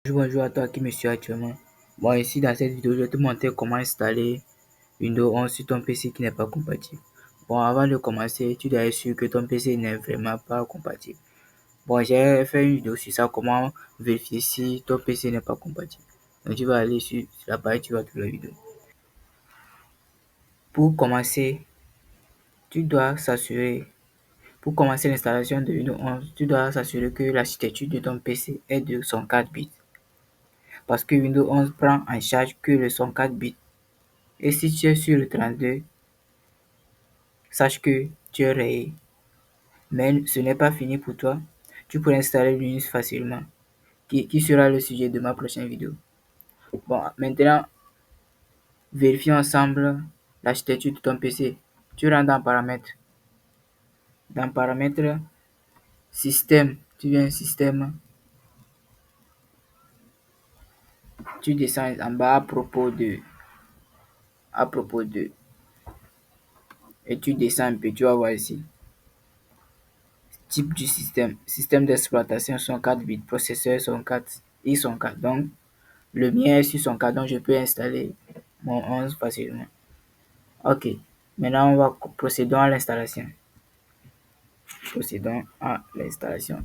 Bonjour à toi qui me suis actuellement. Bon, ici dans cette vidéo, je vais te montrer comment installer Windows 11 sur ton PC qui n'est pas compatible. Bon, avant de commencer, tu dois être sûr que ton PC n'est vraiment pas compatible. Bon, j'ai fait une vidéo sur ça, comment vérifier si ton PC n'est pas compatible. Donc, tu vas aller sur la page, tu vas trouver la vidéo. Pour commencer, tu dois s'assurer, pour commencer l'installation de Windows 11, tu dois s'assurer que l'architecture de ton PC est de 104 bits. Parce que Windows 11 prend en charge que le 104 bits. Et si tu es sur le 32, sache que tu es rayé. Mais ce n'est pas fini pour toi. Tu pourrais installer Linux facilement, qui sera le sujet de ma prochaine vidéo. Bon, maintenant, vérifions ensemble l'architecture de ton PC. Tu rentres dans paramètres. Dans paramètres, système, tu viens système. Tu descends en bas à propos de, et tu descends un peu, tu vas voir ici. Type du système, système d'exploitation 104 bits, processeur 104, i104. Donc, le mien est sur 104, donc je peux installer mon 11 facilement. Ok, maintenant on va procéder à l'installation. Procédons à l'installation.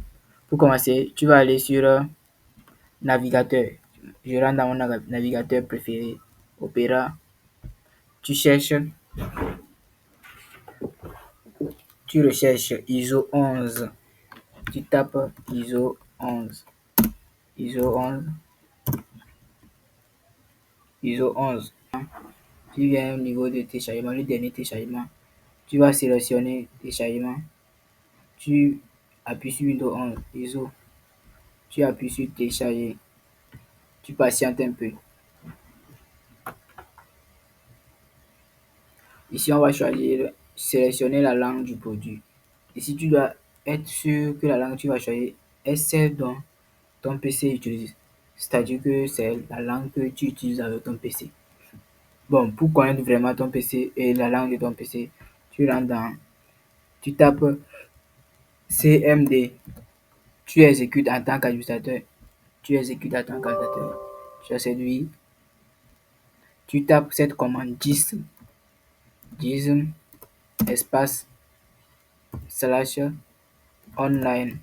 Pour commencer, tu vas aller sur navigateur. Je rentre dans mon navigateur préféré, Opera. Tu cherches, tu recherches ISO 11. Tu tapes ISO 11. ISO 11. ISO 11. Tu viens au niveau de téléchargement, le dernier téléchargement. Tu vas sélectionner téléchargement. Tu appuies sur Windows 11, ISO. Tu appuies sur télécharger. Tu patientes un peu. Ici, on va choisir, sélectionner la langue du produit. Ici, tu dois être sûr que la langue que tu vas choisir est celle dont ton PC utilise. C'est-à-dire que c'est la langue que tu utilises avec ton PC. Bon, pour connaître vraiment ton PC et la langue de ton PC, tu rentres dans, tu tapes CMD. Tu exécutes en tant qu'administrateur. Tu exécutes en tant qu'administrateur. Tu as séduit. Tu tapes cette commande dism espace slash online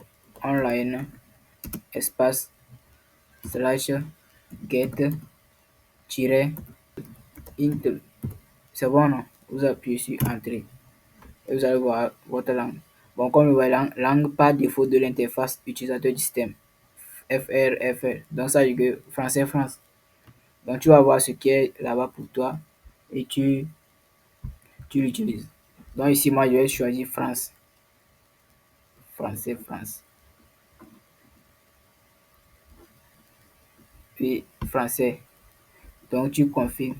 espace slash get int. C'est bon, non? Vous appuyez sur entrée et vous allez voir votre langue. Bon, comme vous voyez, langue par défaut de l'interface utilisateur du système FR. Donc ça veut dire que français France. Donc tu vas voir ce qui est là-bas pour toi et tu l'utilises. Donc ici, moi, je vais choisir France. Français France. Puis français. Donc tu confirmes.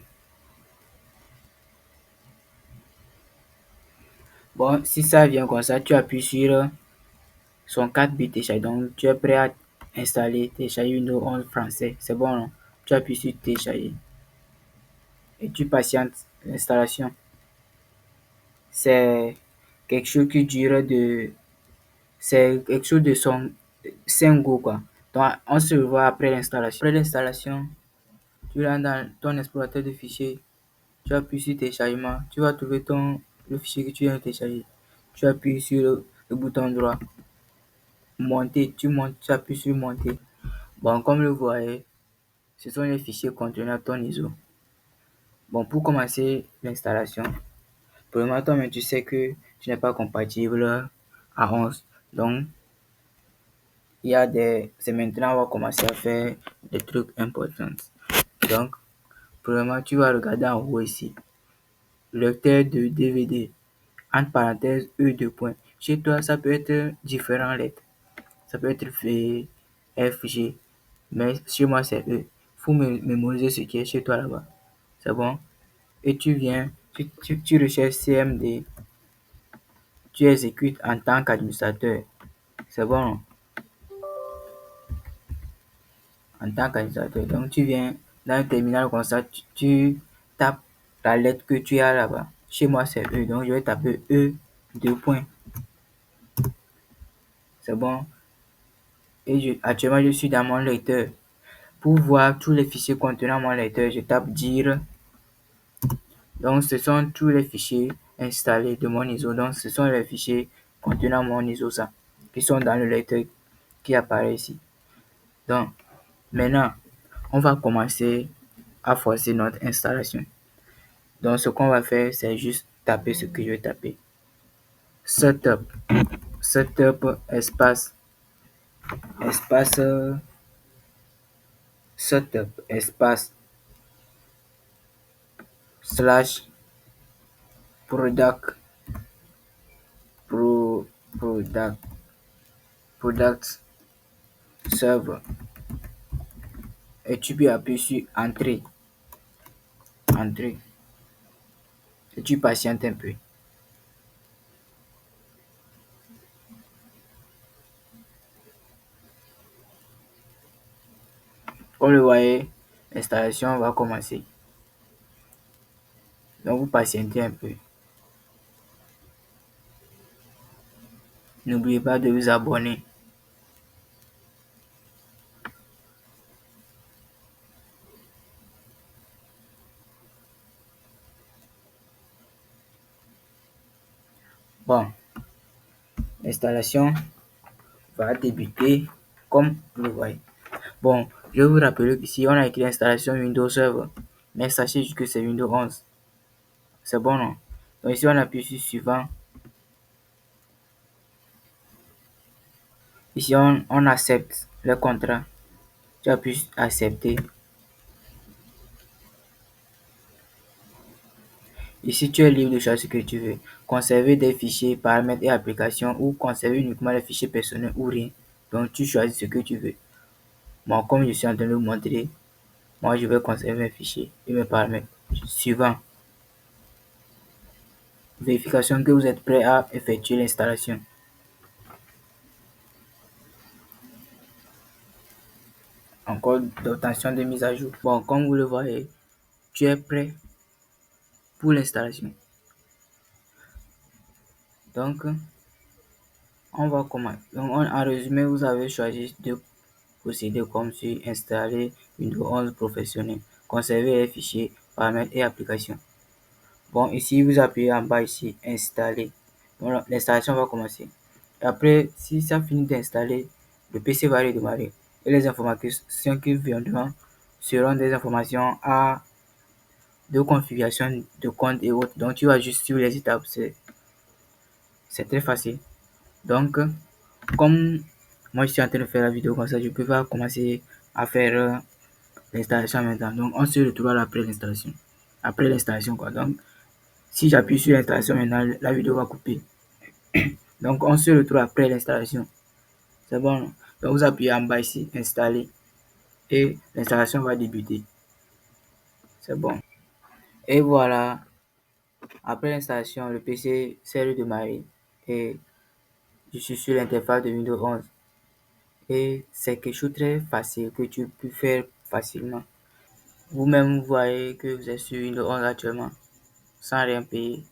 Bon, si ça vient comme ça, tu appuies sur son 4 bits téléchargé. Donc tu es prêt à installer, télécharger Windows 11 français. C'est bon, non? Tu appuies sur télécharger et tu patientes l'installation. C'est quelque chose qui dure c'est quelque chose de 5 go quoi. Donc on se revoit après l'installation. Après l'installation, tu rentres dans ton explorateur de fichiers. Tu appuies sur téléchargement. Tu vas trouver le fichier que tu viens de télécharger. Tu appuies sur le bouton droit. Monter, tu montes, tu appuies sur monter. Bon, comme vous voyez, ce sont les fichiers contenant ton ISO. Bon, pour commencer l'installation, premièrement, toi-même, tu sais que tu n'es pas compatible à 11. Donc, c'est maintenant on va commencer à faire des trucs importants. Donc, premièrement, tu vas regarder en haut ici. Lecteur de DVD, entre parenthèses, E2 points. Chez toi, ça peut être différentes lettres. Ça peut être V, F, G. Mais chez moi, c'est E. Il faut mémoriser ce qui est chez toi là-bas. C'est bon? Et tu viens, tu recherches CMD. Tu exécutes en tant qu'administrateur. C'est bon? En tant qu'administrateur. Donc, tu viens dans le terminal comme ça, tu tapes la lettre que tu as là-bas. Chez moi, c'est E. Donc, je vais taper E, 2 points. C'est bon? Et actuellement, je suis dans mon lecteur. Pour voir tous les fichiers contenant mon lecteur, je tape dire. Donc, ce sont tous les fichiers installés de mon ISO. Donc, ce sont les fichiers contenant mon ISO ça, qui sont dans le lecteur qui apparaît ici. Donc, maintenant, on va commencer à forcer notre installation. Donc, ce qu'on va faire, c'est juste taper ce que je vais taper. Setup. Setup espace. Espace. Setup espace. Slash product. Product. Product server. Et tu peux appuyer sur entrée. Entrée. Et tu patientes un peu. Comme le voyez, l'installation va commencer. Donc vous patientez un peu. N'oubliez pas de vous abonner. Bon, l'installation va débuter comme vous le voyez. Bon, je vais vous rappeler qu'ici on a écrit installation Windows Server, mais sachez juste que c'est Windows 11. C'est bon, non? Donc ici on appuie sur suivant. Ici on accepte le contrat. Tu appuies sur accepter. Ici tu es libre de choisir ce que tu veux. Conserver des fichiers, paramètres et applications ou conserver uniquement les fichiers personnels ou rien. Donc tu choisis ce que tu veux. Bon, comme je suis en train de vous montrer, moi je vais conserver mes fichiers et mes paramètres. Suivant. Vérification que vous êtes prêt à effectuer l'installation. Encore d'obtention de mise à jour. Bon, comme vous le voyez, tu es prêt pour l'installation. Donc, on va commencer. Donc, en résumé, vous avez choisi deux procédés comme sur installer Windows 11 professionnel, conserver les fichiers, paramètres et applications. Bon, ici, vous appuyez en bas ici, installer. Donc, l'installation va commencer. Et après, si ça finit d'installer, le PC va redémarrer. Et les informations qui viendront seront des informations de configuration de compte et autres. Donc, tu vas juste suivre les étapes. C'est très facile. Donc, comme moi, je suis en train de faire la vidéo comme ça, je peux pas commencer à faire l'installation maintenant. Donc, on se retrouve après l'installation. Après l'installation, quoi. Donc, si j'appuie sur l'installation maintenant, la vidéo va couper. Donc, on se retrouve après l'installation. C'est bon. Donc, vous appuyez en bas ici, installer. Et l'installation va débuter. C'est bon. Et voilà. Après l'installation, le PC s'est redémarré. Et je suis sur l'interface de Windows 11. Et c'est quelque chose de très facile que tu peux faire facilement. Vous-même, vous voyez que vous êtes sur Windows 11 actuellement, sans rien payer.